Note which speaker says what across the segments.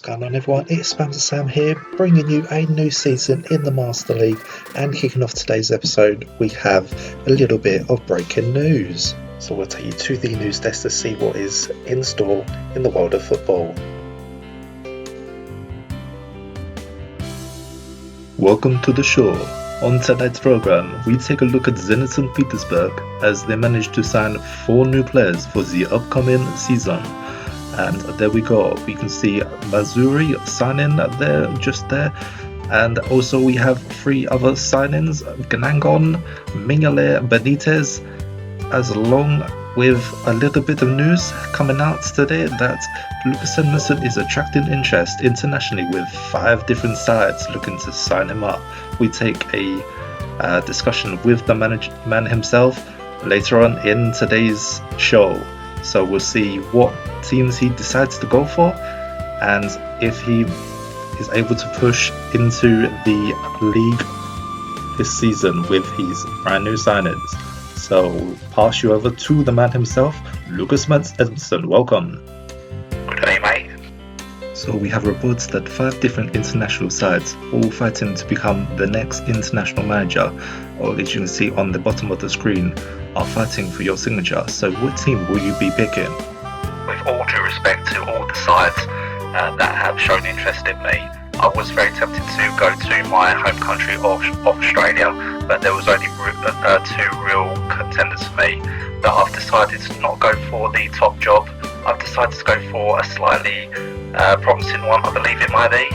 Speaker 1: going on, everyone? It's Spamster Sam here, bringing you a new season in the Master League, and kicking off today's episode we have a little bit of breaking news. So we'll take you to the news desk to see what is in store in the world of football. Welcome to the show. On tonight's program, we take a look at Zenit St. Petersburg as they managed to sign 4 new players for the upcoming season. And there we go, we can see Mazuri signing just there, and also we have 3 other signings, Gnangon, Mingale, Benitez, as long with a little bit of news coming out today that Lucas Edmondson is attracting interest internationally with 5 different sides looking to sign him up. We take a discussion with the man himself later on in today's show. So we'll see what teams he decides to go for and if he is able to push into the league this season with his brand new signings. So we'll pass you over to the man himself, Lucas Edmondson. Welcome.
Speaker 2: Good day, mate.
Speaker 1: So we have reports that 5 different international sides, all fighting to become the next international manager, or as you can see on the bottom of the screen, are fighting for your signature. So what team will you be picking?
Speaker 2: With all due respect to all the sides that have shown interest in me, I was very tempted to go to my home country of Australia, but there was only 2 real contenders for me. But I've decided to not go for the top job. I've decided to go for a slightly promising one, I believe it might be.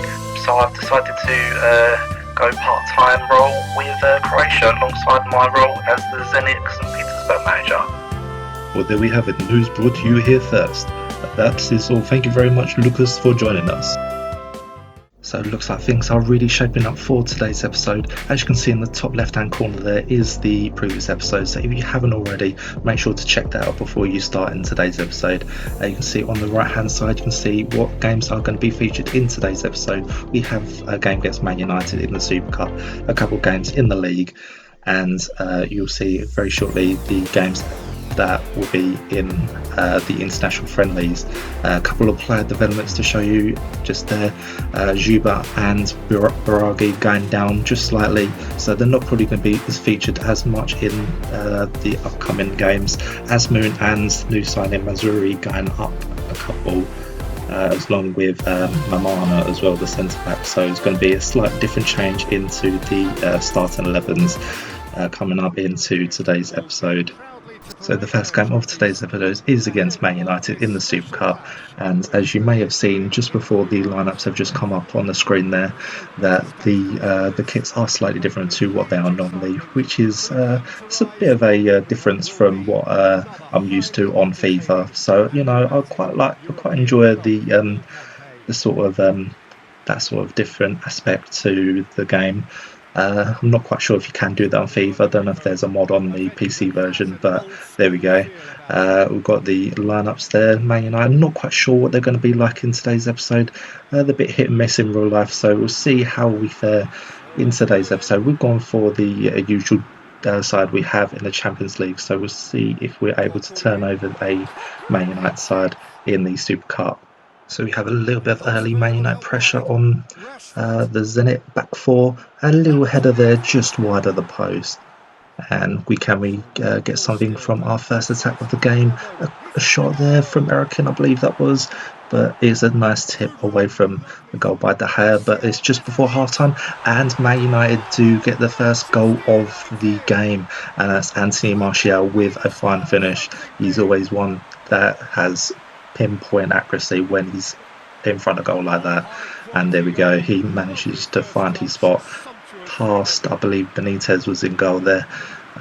Speaker 2: So I've decided to go part-time role with Croatia alongside my role as the Zenit St. Petersburg manager.
Speaker 1: Well, there we have it. News brought to you here first. That is all. Thank you very much, Lucas, for joining us. So it looks like things are really shaping up for today's episode. As you can see in the top left hand corner there is the previous episode, so if you haven't already, make sure to check that out before you start in today's episode. You can see on the right hand side, you can see what games are going to be featured in today's episode. We have a game against Man United in the Super Cup, a couple games in the league, and you'll see very shortly the games that will be in the international friendlies. A couple of player developments to show you just there. Juba and Biragi going down just slightly, so they're not probably going to be as featured as much in the upcoming games. Asmoon and new signing Mazuri going up a couple, as long with Mamana as well, the centre back. So it's going to be a slight different change into the starting 11s coming up into today's episode. So the first game of today's episode is against Man United in the Super Cup, and as you may have seen just before, the lineups have just come up on the screen there, that the kits are slightly different to what they are normally, which is it's a bit of a difference from what I'm used to on FIFA. So I quite enjoy the sort of that sort of different aspect to the game. I'm not quite sure if you can do that on FIFA. I don't know if there's a mod on the PC version, but there we go. We've got the lineups there. Man United, I'm not quite sure what they're going to be like in today's episode. They're a bit hit and miss in real life, so we'll see how we fare in today's episode. We've gone for the usual side we have in the Champions League, so we'll see if we're able to turn over a Man United side in the Super Cup. So we have a little bit of early Man United pressure on the Zenit back 4, a little header there just wide of the post, and we get something from our first attack of the game, a shot there from Erikin, I believe that was, but it's a nice tip away from the goal by De Gea, but it's just before half time, and Man United do get the first goal of the game, and that's Anthony Martial with a fine finish. He's always one that has pinpoint accuracy when he's in front of goal like that, and there we go, he manages to find his spot past, I believe Benitez was in goal there.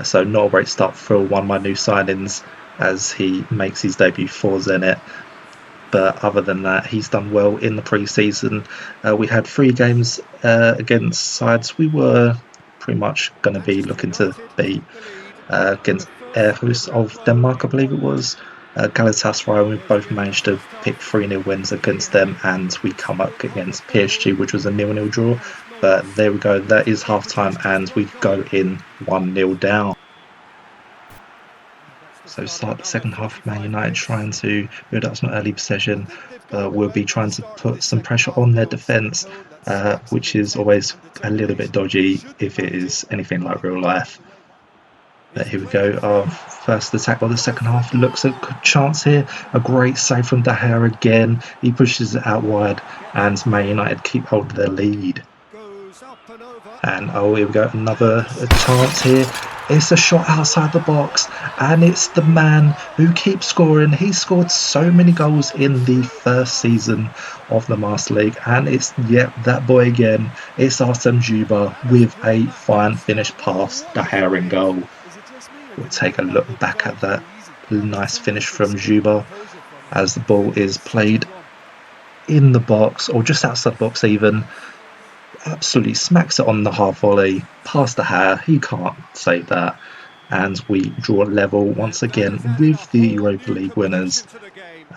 Speaker 1: So not a great start for one of my new signings as he makes his debut for Zenit, but other than that, he's done well in the pre-season. We had 3 games against sides we were pretty much going to be looking to beat, against Aarhus of Denmark, I believe it was, Galatasaray. We both managed to pick 3-0 wins against them, and we come up against PSG, which was a 0-0 draw. But there we go, that is half time, and we go in 1-0 down. So start the second half of Man United trying to build up some early possession. We'll be trying to put some pressure on their defence, which is always a little bit dodgy if it is anything like real life. But here we go. Our first attack of the second half looks a good chance here. A great save from De Gea again. He pushes it out wide, and Man United keep hold of their lead. And oh, here we go. Another chance here. It's a shot outside the box, and it's the man who keeps scoring. He scored so many goals in the first season of the Master League, and it's that boy again. It's Artem Dzyuba with a fine finish past the Gea in goal. We'll take a look back at that nice finish from Dzyuba as the ball is played in the box, or just outside the box even. Absolutely smacks it on the half volley past the Gea. He can't save that, and we draw level once again with the Europa League winners,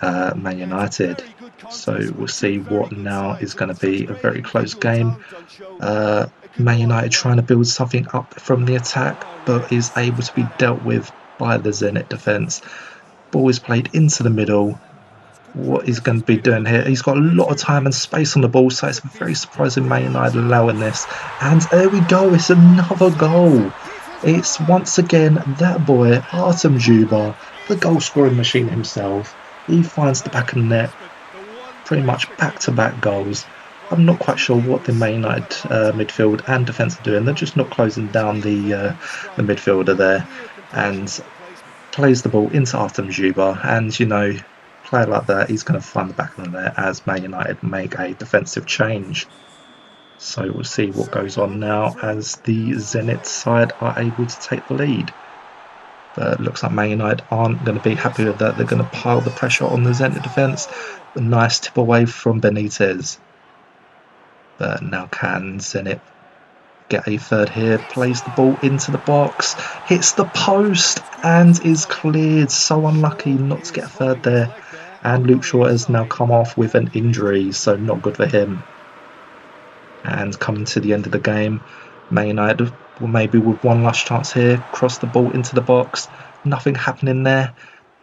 Speaker 1: Man United. So we'll see what now is going to be a very close game. Man United trying to build something up from the attack, but is able to be dealt with by the Zenit defence. Ball is played into the middle. What he's going to be doing here, he's got a lot of time and space on the ball, so it's very surprising Man United allowing this. And there we go, it's another goal. It's once again that boy, Artem Dzyuba, the goal scoring machine himself. He finds the back of the net, pretty much back-to-back goals. I'm not quite sure what the Man United midfield and defence are doing. They're just not closing down the midfielder there, and plays the ball into Artem Dzyuba, and player like that, he's going to find the back of the net as Man United make a defensive change. So we'll see what goes on now as the Zenit side are able to take the lead. But it looks like Man United aren't going to be happy with that. They're going to pile the pressure on the Zenit defence. A nice tip away from Benitez. But now can Zenit get a third here, plays the ball into the box, hits the post and is cleared. So unlucky not to get a third there. And Luke Shaw has now come off with an injury, so not good for him. And coming to the end of the game, Man United maybe with one last chance here, cross the ball into the box, nothing happening there.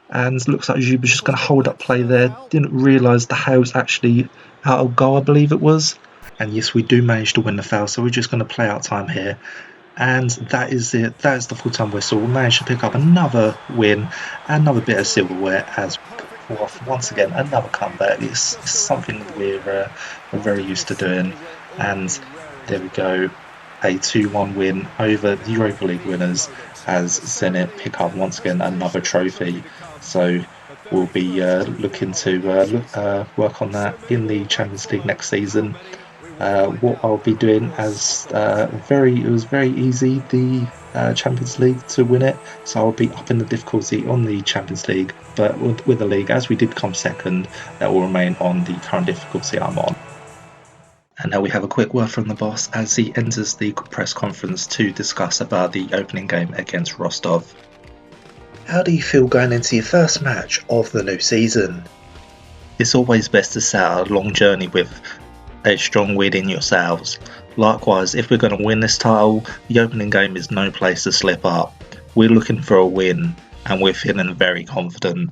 Speaker 1: And looks like Dzyuba's just going to hold up play there. Didn't realise the Gea was actually out of goal, I believe it was. And yes, we do manage to win the foul, so we're just going to play out time here. And that is it. That is the full-time whistle. We managed to pick up another win, another bit of silverware as once again another comeback. It's something we're very used to doing. And there we go, a 2-1 win over the Europa League winners as Zenit pick up once again another trophy. So we'll be looking to work on that in the Champions League next season. What I'll be doing as it was very easy, the Champions League, to win it, so I'll be upping the difficulty on the Champions League, but with the league, as we did come second, that will remain on the current difficulty I'm on. And now we have a quick word from the boss as he enters the press conference to discuss about the opening game against Rostov. How do you feel going into your first match of the new season? It's always best to set out a long journey with a strong win in yourselves. Likewise, if we're going to win this title, the opening game is no place to slip up. We're looking for a win, and we're feeling very confident.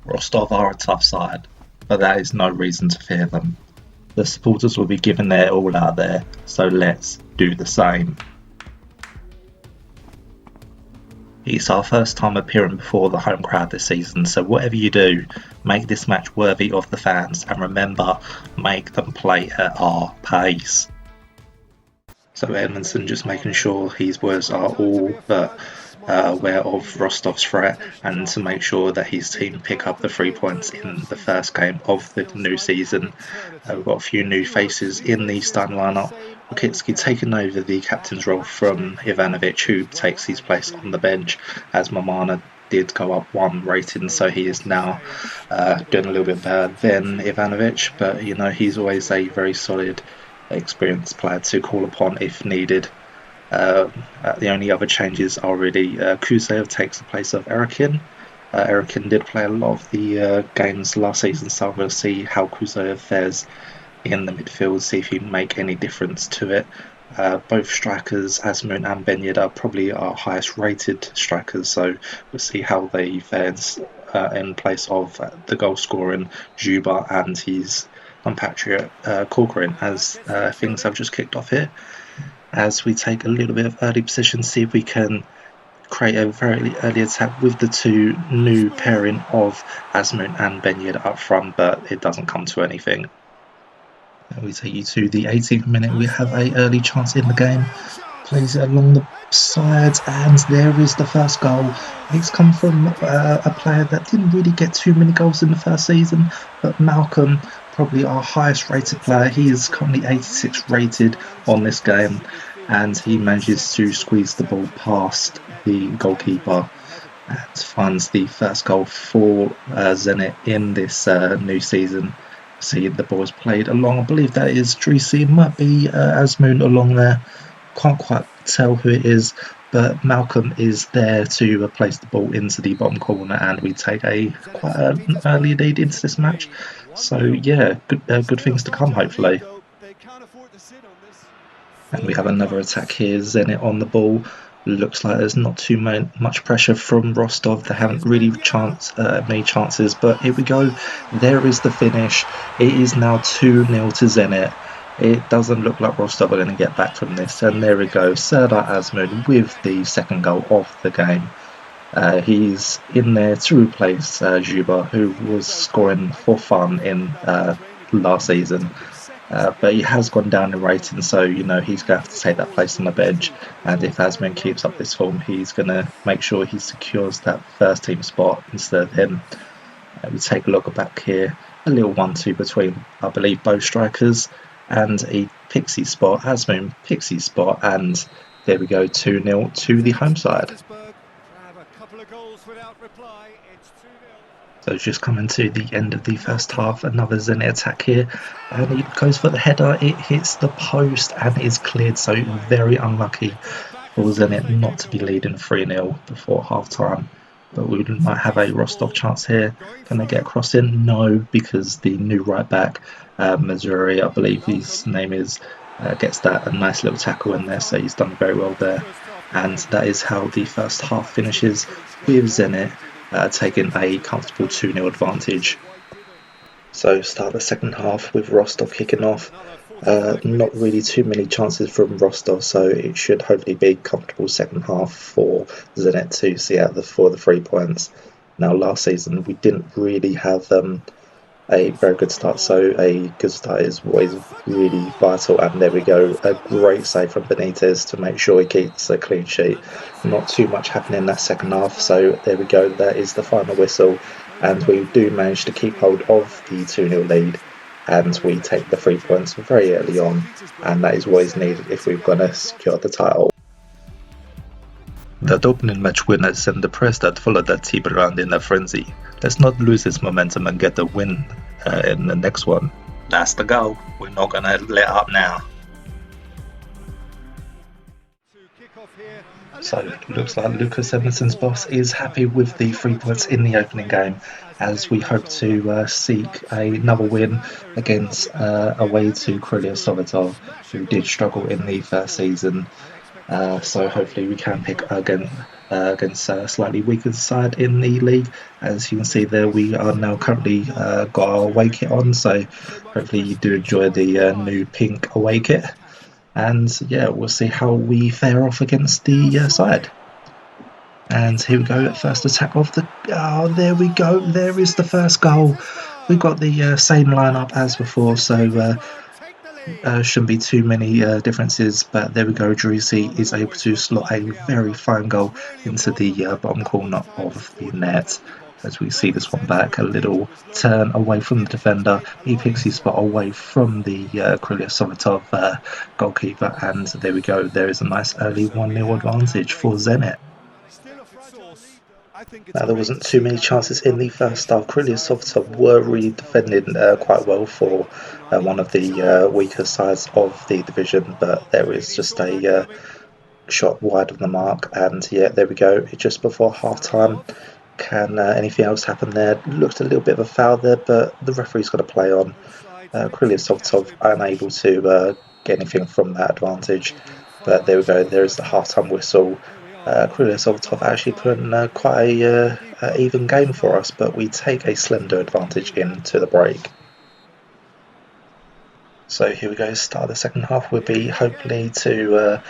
Speaker 1: Rostov are a tough side, but that is no reason to fear them. The supporters will be giving their all out there, so let's do the same. It's our first time appearing before the home crowd this season, so whatever you do, make this match worthy of the fans, and remember, make them play at our pace. So Edmondson just making sure his words are all but aware of Rostov's threat, and to make sure that his team pick up the 3 points in the first game of the new season. We've got a few new faces in the starting lineup. Rokitsky taking over the captain's role from Ivanovic, who takes his place on the bench, as Mamana did go up 1 rating, so he is now doing a little bit better than Ivanovic, but he's always a very solid, experienced player to call upon if needed. The only other changes are really Kuzev takes the place of Erikin. Erikin did play a lot of the games last season, so we'll see how Kuzev fares in the midfield, see if he can make any difference to it. both strikers, Asmund and Benyed, are probably our highest rated strikers, so we'll see how they fare in place of the goal scoring Juba and his compatriot Corcoran, as things have just kicked off here. As we take a little bit of early position, see if we can create a very early attack with the two new pairing of Asmund and Benyed up front, but it doesn't come to anything. We take you to the 18th minute. We have a early chance in the game. Plays it along the sides, and there is the first goal. It's come from a player that didn't really get too many goals in the first season, but Malcolm, probably our highest rated player. He is currently 86 rated on this game, and he manages to squeeze the ball past the goalkeeper and finds the first goal for Zenit in this new season. See the ball is played along. I believe that is Dreesy. It might be Asmund along there. Can't quite tell who it is, but Malcolm is there to place the ball into the bottom corner, and we take quite an early lead into this match. So yeah, good things to come hopefully. And we have another attack here. Zenit on the ball. Looks like there's not too much pressure from Rostov. They haven't really many chances, but here we go. There is the finish. It is now 2-0 to Zenit. It doesn't look like Rostov are going to get back from this. And there we go. Serdar Azmoun with the second goal of the game. He's in there to replace Juba, who was scoring for fun in last season. But he has gone down in rating, so he's going to have to take that place on the bench. And if Asmund keeps up this form, he's going to make sure he secures that first team spot instead of him. We take a look back here, a little 1-2 between, I believe, both strikers, and a pixie spot. Asmund pixie spot, and there we go, 2-0 to the home side. So it's just coming to the end of the first half. Another Zenit attack here, and he goes for the header. It hits the post and is cleared. So very unlucky for Zenit not to be leading 3-0 before half time. But we might have a Rostov chance here. Can they get across in? No, because the new right back, Missouri, I believe his name is, gets that a nice little tackle in there. So he's done very well there. And that is how the first half finishes, with Zenit taking a comfortable 2-0 advantage. So start the second half with Rostov kicking off. Not really too many chances from Rostov, so it should hopefully be a comfortable second half for Zenit to see out for the 3 points. Now last season we didn't really have a very good start, so a good start is always really vital. And there we go, a great save from Benitez to make sure he keeps a clean sheet. Not too much happening in that second half, so there we go, that is the final whistle, and we do manage to keep hold of the 2-0 lead, and we take the 3 points very early on, and that is what is needed if we're going to secure the title. The opening match winners and the press that followed that team around in a frenzy. Let's not lose this momentum and get the win in the next one. That's the goal. We're not going to let up now. So it looks like Lucas Edmondson's boss is happy with the 3 points in the opening game, as we hope to seek another win against away to Krylia Sovetov, who did struggle in the first season. So hopefully we can pick against a slightly weaker side in the league. As you can see there, we are now currently got our away kit on, so hopefully you do enjoy the new pink away kit. And yeah, we'll see how we fare off against the side. And here we go, first attack of the... Oh, there we go, there is the first goal. We've got the same lineup as before, so shouldn't be too many differences, but there we go. Dreesy is able to slot a very fine goal into the bottom corner of the net. As we see this one back, a little turn away from the defender. He picks his spot away from the Krylia Sovetov goalkeeper, and there we go. There is a nice early 1-0 advantage for Zenit. Now, there wasn't too many chances in the first half. Krylia Sovetov were really defending quite well for one of the weaker sides of the division, but there is just a shot wide of the mark. And yeah, there we go. Just before half time. Can anything else happen there? Looked a little bit of a foul there, but the referee's got to play on. Kryliasovtov unable to get anything from that advantage. But there we go, there's the half-time whistle. Kryliasovtov actually put in quite a even game for us, but we take a slender advantage into the break. So here we go, start of the second half will be hopefully to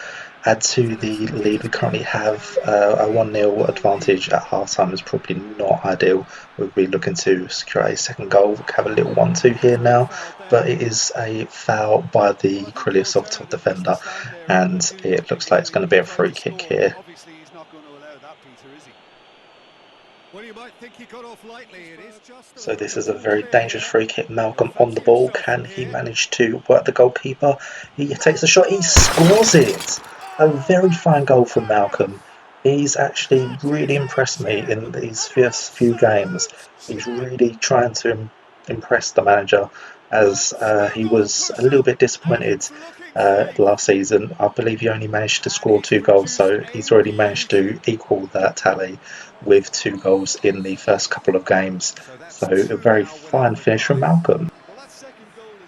Speaker 1: add to the lead we currently have. A 1-0 advantage at half-time is probably not ideal. We'll be looking to secure a second goal. We have a little 1-2 here now, but it is a foul by the Kryliasov top defender, and it looks like it's going to be a free kick here. So this is a very dangerous free kick. Malcolm on the ball. Can he manage to work the goalkeeper? He takes a shot. He scores it. A very fine goal from Malcolm. He's actually really impressed me in these first few games. He's really trying to impress the manager, as he was a little bit disappointed last season. I believe he only managed to score 2 goals, so he's already managed to equal that tally with 2 goals in the first couple of games. So a very fine finish from Malcolm.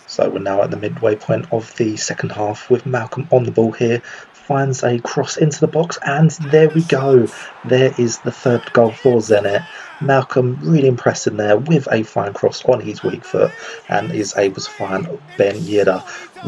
Speaker 1: So we're now at the midway point of the second half with Malcolm on the ball here. Finds a cross into the box, and there we go. There is the third goal for Zenit. Malcolm really impressing there with a fine cross on his weak foot, and is able to find Ben Yedder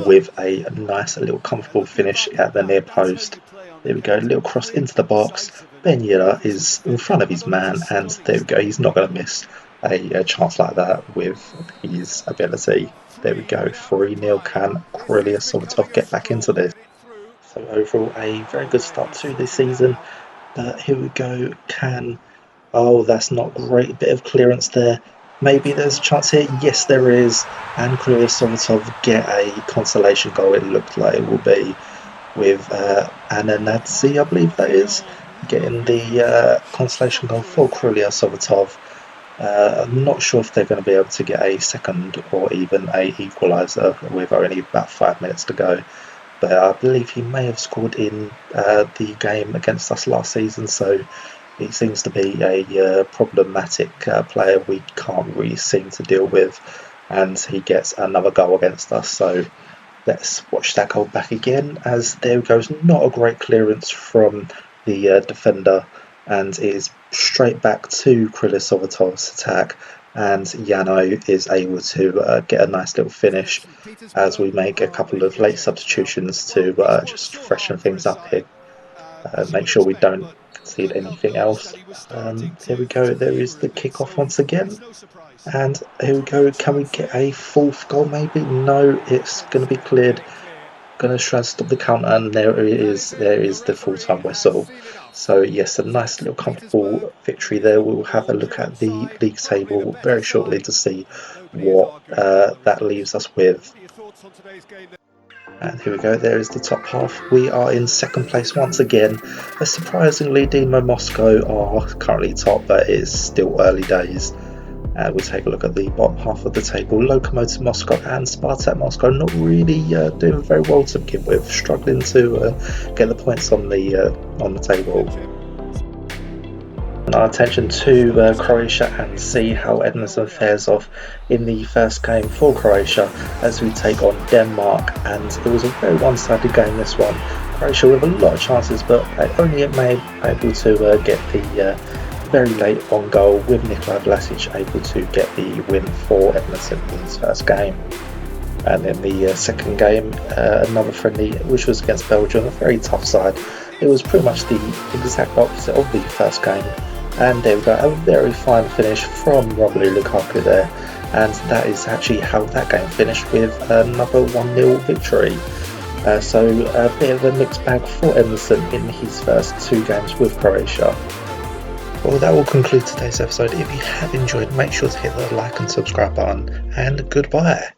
Speaker 1: with a nice little comfortable finish at the near post. There we go, little cross into the box. Ben Yedder is in front of his man, and there we go. He's not going to miss a chance like that with his ability. There we go, 3-0. Can Kryliasovtov get back into this? So overall, a very good start to this season. But here we go, oh, that's not great, bit of clearance there. Maybe there's a chance here. Yes, there is. And Kryliasovtov get a consolation goal, it looked like it will be, with Ananadze, I believe that is, getting the consolation goal for Kryliasovtov. I'm not sure if they're going to be able to get a second or even a equaliser with only about 5 minutes to go. But I believe he may have scored in the game against us last season, so he seems to be a problematic player we can't really seem to deal with, and he gets another goal against us. So let's watch that goal back again, as there goes not a great clearance from the defender, and it is straight back to Kryliasovtov's attack, and Yano is able to get a nice little finish as we make a couple of late substitutions to just freshen things up here. Make sure we don't concede anything else. Here we go, there is the kickoff once again, and here we go. Can we get a fourth goal maybe? No, it's going to be cleared. Going to try and stop the counter, and there it is. There is the full-time whistle. So yes, a nice little comfortable victory there. We'll have a look at the league table very shortly to see what that leaves us with. And here we go, there is the top half. We are in second place once again. Surprisingly, Dynamo Moscow are currently top, but it's still early days. We'll take a look at the bottom half of the table. Lokomotiv Moscow and Spartak Moscow not really doing very well to begin with, struggling to get the points on the table. And our attention to Croatia, and see how Edmondson fares off in the first game for Croatia as we take on Denmark. And it was a very one-sided game, this one. Croatia with a lot of chances, but only it may able to get the very late on goal, with Nikolai Vlasic able to get the win for Edmondson in his first game. And in the second game, another friendly, which was against Belgium, a very tough side. It was pretty much the exact opposite of the first game. And there we go, a very fine finish from Romelu Lukaku there. And that is actually how that game finished, with another 1-0 victory. So a bit of a mixed bag for Edmondson in his first 2 games with Croatia. Well, that will conclude today's episode. If you have enjoyed, make sure to hit the like and subscribe button, and goodbye.